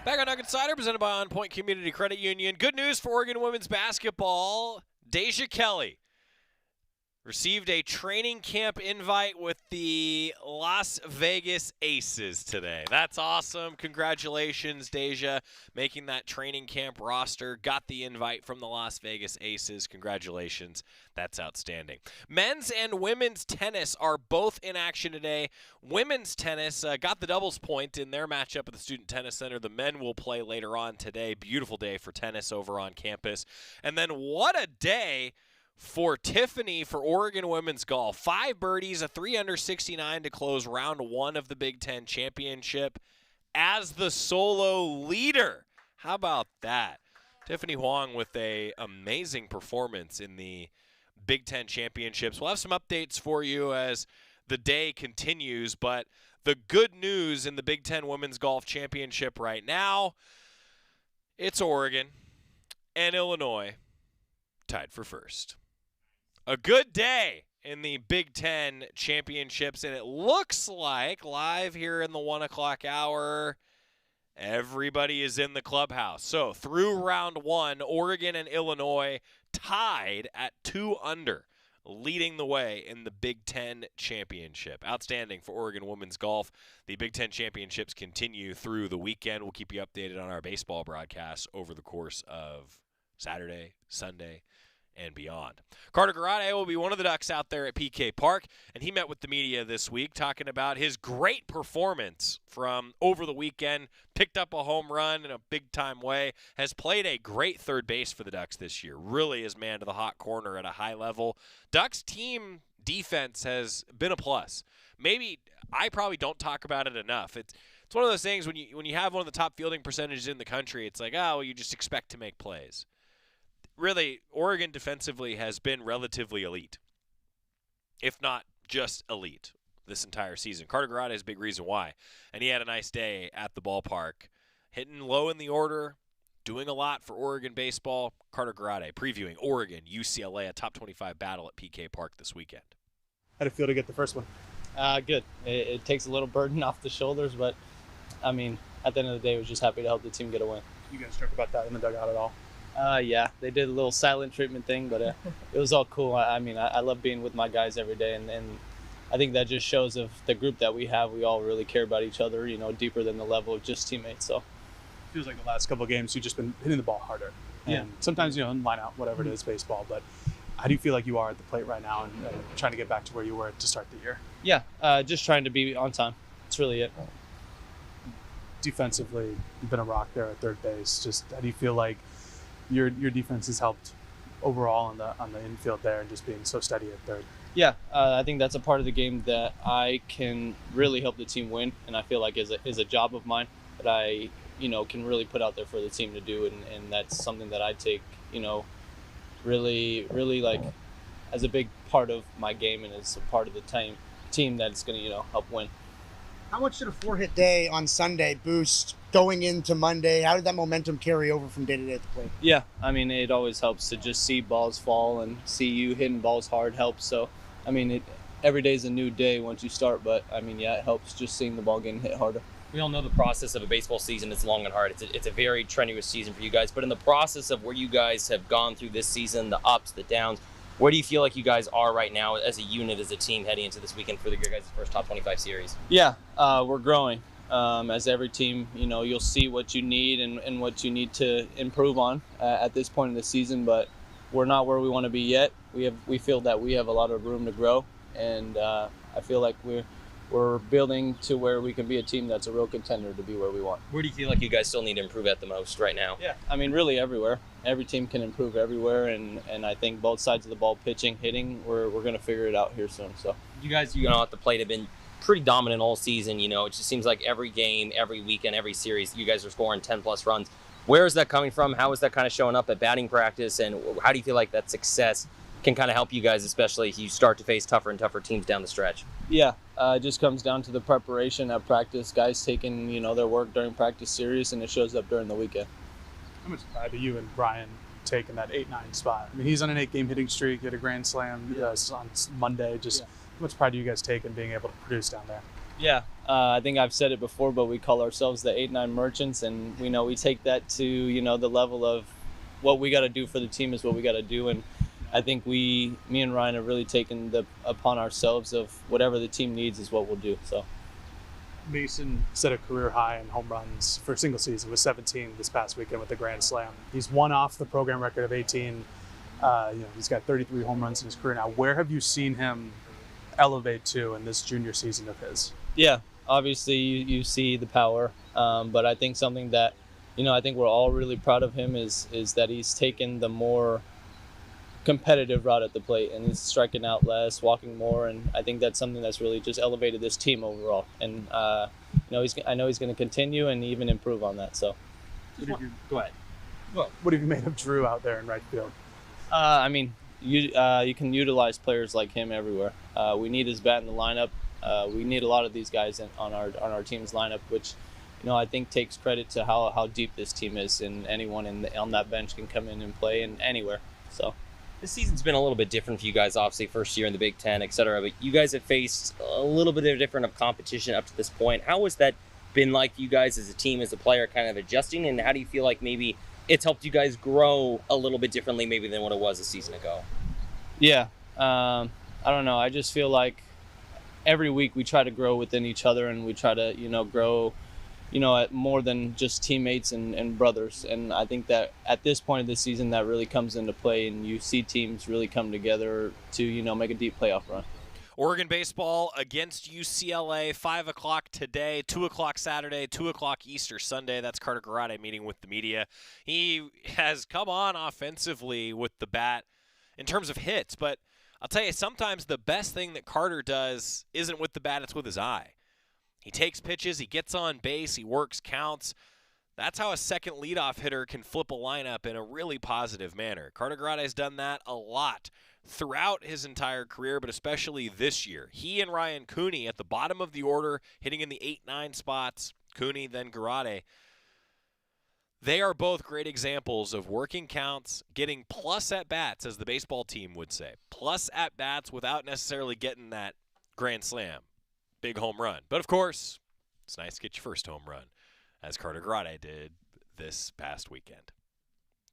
Back on Duck Insider, presented by OnPoint Community Credit Union. Good news for Oregon women's basketball. Deja Kelly received a training camp invite with the Las Vegas Aces today. That's awesome. Congratulations, Deja, making that training camp roster. Got the invite from the Las Vegas Aces. Congratulations. That's outstanding. Men's and women's tennis are both in action today. Women's tennis got the doubles point in their matchup at the Student Tennis Center. The men will play later on today. Beautiful day for tennis over on campus. And then what a day for Tiffany for Oregon women's golf. 5 birdies, a 3 under 69 to close round 1 of the Big Ten Championship as the solo leader. How about that? Tiffany Huang with a amazing performance in the Big Ten Championships. We'll have some updates for you as the day continues, but the good news in the Big Ten Women's Golf Championship right now, it's Oregon and Illinois tied for first. A good day in the Big Ten Championships, and it looks like live here in the 1 o'clock hour, everybody is in the clubhouse. So through round 1, Oregon and Illinois tied at 2 under, leading the way in the Big Ten Championship. Outstanding for Oregon women's golf. The Big Ten Championships continue through the weekend. We'll keep you updated on our baseball broadcasts over the course of Saturday, Sunday, and beyond. Carter Garate will be one of the Ducks out there at PK Park, and he met with the media this week talking about his great performance from over the weekend, picked up a home run in a big-time way, has played a great third base for the Ducks this year, really is man to the hot corner at a high level. Ducks team defense has been a plus. Maybe I probably don't talk about it enough. It's one of those things when you have one of the top fielding percentages in the country, it's like, oh, well, you just expect to make plays. Really, Oregon defensively has been relatively elite, if not just elite, this entire season. Carter Garate is a big reason why. And he had a nice day at the ballpark, hitting low in the order, doing a lot for Oregon baseball. Carter Garate previewing Oregon, UCLA, a top 25 battle at PK Park this weekend. How'd it feel to get the first one? Good. It takes a little burden off the shoulders, but, I mean, at the end of the day, I was just happy to help the team get a win. You guys talk about that in the dugout at all? Yeah, they did a little silent treatment thing, but it was all cool. I mean, I love being with my guys every day, and I think that just shows of the group that we have. We all really care about each other, deeper than the level of just teammates. So feels like the last couple of games you've just been hitting the ball harder. Yeah. And sometimes, line out, whatever it is, baseball. But how do you feel like you are at the plate right now and trying to get back to where you were to start the year? Yeah, just trying to be on time. That's really it. Defensively, you've been a rock there at third base. Just how do you feel like your defense has helped overall on the infield there and just being so steady at third? Yeah, I think that's a part of the game that I can really help the team win, and I feel like is a job of mine that I can really put out there for the team to do, and that's something that I take really like as a big part of my game and as a part of the team that's going to help win. How much did a 4-hit day on Sunday boost going into Monday? How did that momentum carry over from day to day at the plate? Yeah, I mean, it always helps to just see balls fall and see you hitting balls hard helps. So, I mean, every day is a new day once you start, but I mean, yeah, it helps just seeing the ball getting hit harder. We all know the process of a baseball season is long and hard. It's a very strenuous season for you guys, but in the process of where you guys have gone through this season, the ups, the downs, where do you feel like you guys are right now as a unit, as a team heading into this weekend for your guys' first top 25 series? Yeah, we're growing. As every team, you'll see what you need and what you need to improve on at this point in the season, but we're not where we want to be yet. We feel that we have a lot of room to grow, and I feel like we're building to where we can be a team that's a real contender to be where we want. Where do you feel like you guys still need to improve at the most right now? Yeah, I mean, really everywhere. Every team can improve everywhere, and I think both sides of the ball, pitching, hitting, we're going to figure it out here soon. So you guys, at the plate have been pretty dominant all season. It just seems like every game, every weekend, every series, you guys are scoring 10-plus runs. Where is that coming from? How is that kind of showing up at batting practice, and how do you feel like that success can kind of help you guys, especially as you start to face tougher and tougher teams down the stretch? Yeah, it just comes down to the preparation at practice, guys taking their work during practice serious, and it shows up during the weekend. How much pride do you and Brian take in that 8-9 spot? I mean, he's on an 8-game hitting streak, hit a grand slam on Monday. How much pride do you guys take in being able to produce down there? Yeah, I think I've said it before, but we call ourselves the 8-9 merchants, and we take that to the level of what we got to do for the team is what we got to do, and I think me and Ryan have really taken upon ourselves of whatever the team needs is what we'll do. So Mason set a career high in home runs for a single season with 17 this past weekend with the Grand Slam. He's one off the program record of 18. He's got 33 home runs in his career now. Where have you seen him elevate to in this junior season of his? Yeah, obviously you see the power, but I think something that, I think we're all really proud of him is that he's taken the more competitive route at the plate, and he's striking out less, walking more, and I think that's something that's really just elevated this team overall. And I know he's going to continue and even improve on that. So, Go ahead. What have you made of Drew out there in right field? You can utilize players like him everywhere. We need his bat in the lineup. We need a lot of these guys on our team's lineup, which I think takes credit to how deep this team is, and anyone on that bench can come in and play in anywhere. So. This season's been a little bit different for you guys, obviously, first year in the Big Ten, et cetera, but you guys have faced a little bit of different of competition up to this point. How has that been like for you guys as a team, as a player, kind of adjusting, and how do you feel like maybe it's helped you guys grow a little bit differently maybe than what it was a season ago? Yeah, I don't know. I just feel like every week we try to grow within each other, and we try to, grow, at more than just teammates and brothers. And I think that at this point of the season, that really comes into play, and you see teams really come together to, make a deep playoff run. Oregon baseball against UCLA, 5 o'clock today, 2 o'clock Saturday, 2 o'clock Easter Sunday. That's Carter Garate meeting with the media. He has come on offensively with the bat in terms of hits, but I'll tell you, sometimes the best thing that Carter does isn't with the bat, it's with his eye. He takes pitches, he gets on base, he works counts. That's how a second leadoff hitter can flip a lineup in a really positive manner. Carter Garate has done that a lot throughout his entire career, but especially this year. He and Ryan Cooney at the bottom of the order, hitting in the 8-9 spots. Cooney, then Garate. They are both great examples of working counts, getting plus at-bats, as the baseball team would say. Plus at-bats without necessarily getting that grand slam. Big home run. But, of course, it's nice to get your first home run, as Carter Garate did this past weekend.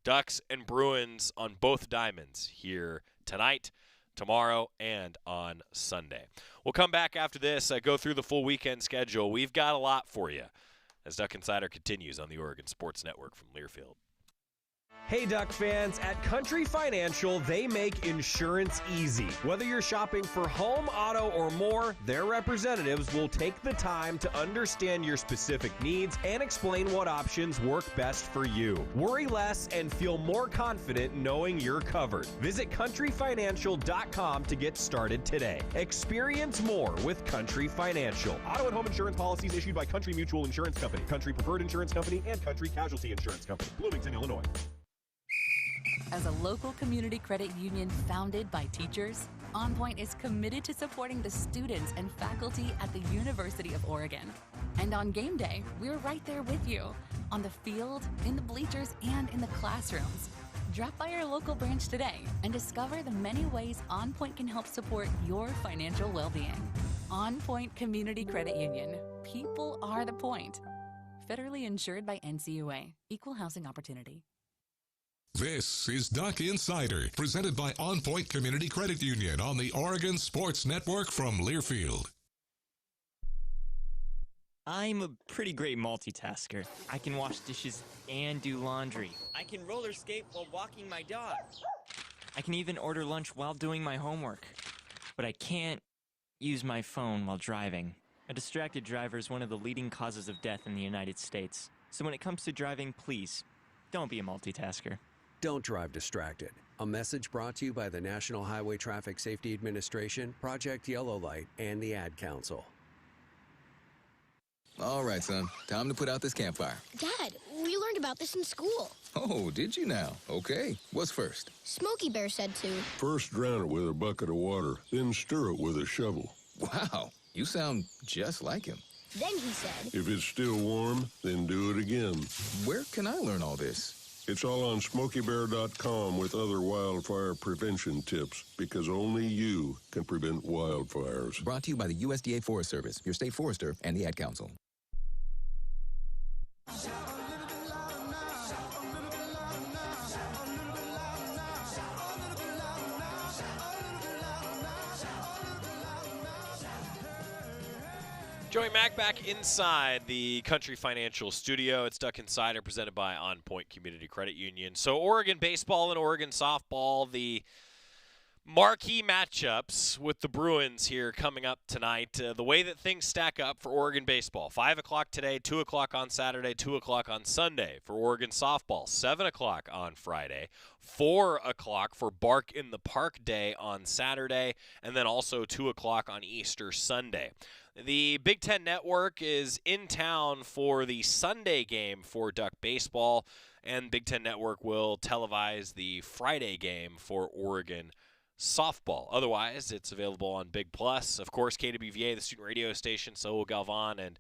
Ducks and Bruins on both diamonds here tonight, tomorrow, and on Sunday. We'll come back after this, go through the full weekend schedule. We've got a lot for you as Duck Insider continues on the Oregon Sports Network from Learfield. Hey Duck fans, at Country Financial, they make insurance easy. Whether you're shopping for home, auto, or more, their representatives will take the time to understand your specific needs and explain what options work best for you. Worry less and feel more confident knowing you're covered. Visit countryfinancial.com to get started today. Experience more with Country Financial. Auto and home insurance policies issued by Country Mutual Insurance Company, Country Preferred Insurance Company, and Country Casualty Insurance Company, Bloomington, Illinois. As a local community credit union founded by teachers, OnPoint is committed to supporting the students and faculty at the University of Oregon. And on game day, we're right there with you, on the field, in the bleachers, and in the classrooms. Drop by our local branch today and discover the many ways OnPoint can help support your financial well-being. OnPoint Community Credit Union. People are the point. Federally insured by NCUA. Equal housing opportunity. This is Duck Insider, presented by OnPoint Community Credit Union on the Oregon Sports Network from Learfield. I'm a pretty great multitasker. I can wash dishes and do laundry. I can roller skate while walking my dog. I can even order lunch while doing my homework. But I can't use my phone while driving. A distracted driver is one of the leading causes of death in the United States. So when it comes to driving, please, don't be a multitasker. Don't drive distracted. A message brought to you by the National Highway Traffic Safety Administration, Project Yellow Light, and the Ad Council. All right, son. Time to put out this campfire. Dad, we learned about this in school. Oh, did you now? Okay. What's first? Smokey Bear said to. First drown it with a bucket of water, then stir it with a shovel. Wow, you sound just like him. Then he said. If it's still warm, then do it again. Where can I learn all this? It's all on SmokeyBear.com with other wildfire prevention tips, because only you can prevent wildfires. Brought to you by the USDA Forest Service, your state forester, and the Ad Council. Joey Mack back inside the Country Financial Studio. It's Duck Insider presented by OnPoint Community Credit Union. So Oregon baseball and Oregon softball, the marquee matchups with the Bruins here coming up tonight. The way that things stack up for Oregon baseball, 5 o'clock today, 2 o'clock on Saturday, 2 o'clock on Sunday. For Oregon softball, 7 o'clock on Friday, 4 o'clock for Bark in the Park Day on Saturday, and then also 2 o'clock on Easter Sunday. The Big Ten Network is in town for the Sunday game for Duck baseball, and Big Ten Network will televise the Friday game for Oregon softball. Otherwise, it's available on Big Plus. Of course, KWVA, the student radio station, Saul Galvan, and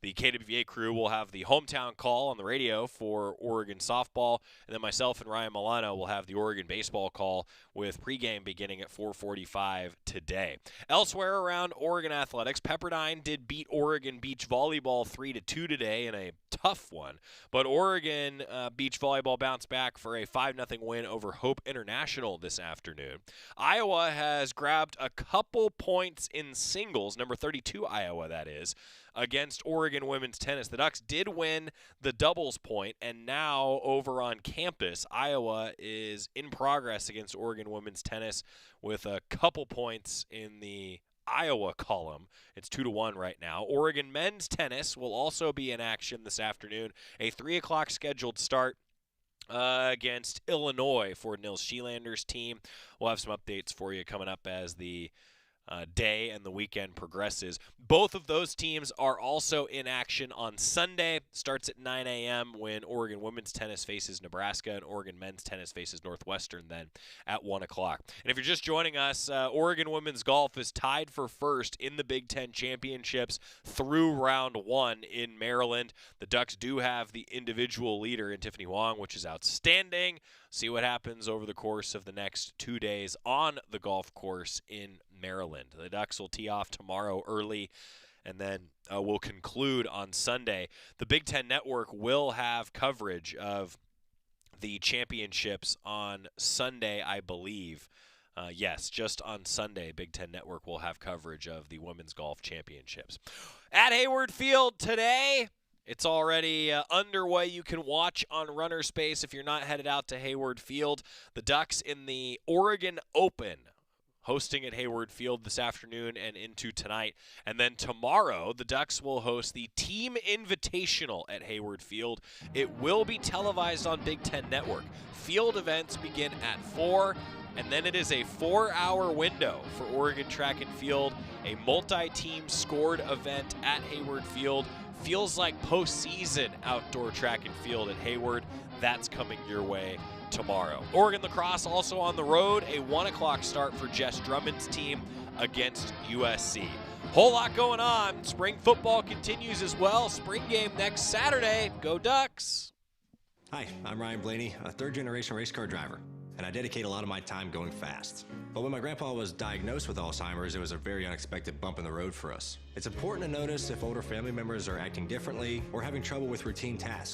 the KWVA crew will have the hometown call on the radio for Oregon softball, and then myself and Ryan Milano will have the Oregon baseball call with pregame beginning at 4:45 today. Elsewhere around Oregon athletics, Pepperdine did beat Oregon Beach Volleyball 3-2 today in a tough one, but Oregon Beach Volleyball bounced back for a 5-0 win over Hope International this afternoon. Iowa has grabbed a couple points in singles, number 32 Iowa that is, against Oregon women's tennis. The Ducks did win the doubles point, and now over on campus, Iowa is in progress against Oregon women's tennis with a couple points in the Iowa column. It's 2-1 right now. Oregon men's tennis will also be in action this afternoon. A 3 o'clock scheduled start against Illinois for Nils Schielander's team. We'll have some updates for you coming up as the day and the weekend progresses. Both of those teams are also in action on Sunday. Starts at 9 a.m. when Oregon women's tennis faces Nebraska and Oregon men's tennis faces Northwestern then at 1 o'clock. And if you're just joining us, Oregon women's golf is tied for first in the Big Ten championships through round 1 in Maryland. The Ducks do have the individual leader in Tiffany Wong, which is outstanding. See what happens over the course of the next 2 days on the golf course in Maryland. The Ducks will tee off tomorrow early, and then we'll conclude on Sunday. The Big Ten Network will have coverage of the championships on Sunday, I believe. Yes, just on Sunday, Big Ten Network will have coverage of the women's golf championships. At Hayward Field today, it's already underway. You can watch on Runner Space if you're not headed out to Hayward Field. The Ducks in the Oregon Open, hosting at Hayward Field this afternoon and into tonight. And then tomorrow, the Ducks will host the Team Invitational at Hayward Field. It will be televised on Big Ten Network. Field events begin at 4, and then it is a 4-hour window for Oregon Track and Field, a multi-team scored event at Hayward Field. Feels like postseason outdoor track and field at Hayward. That's coming your way tomorrow. Oregon lacrosse also on the road. A 1 o'clock start for Jess Drummond's team against USC. Whole lot going on. Spring football continues as well. Spring game next Saturday. Go Ducks. Hi, I'm Ryan Blaney, a third-generation race car driver, and I dedicate a lot of my time going fast. But when my grandpa was diagnosed with Alzheimer's, it was a very unexpected bump in the road for us. It's important to notice if older family members are acting differently or having trouble with routine tasks.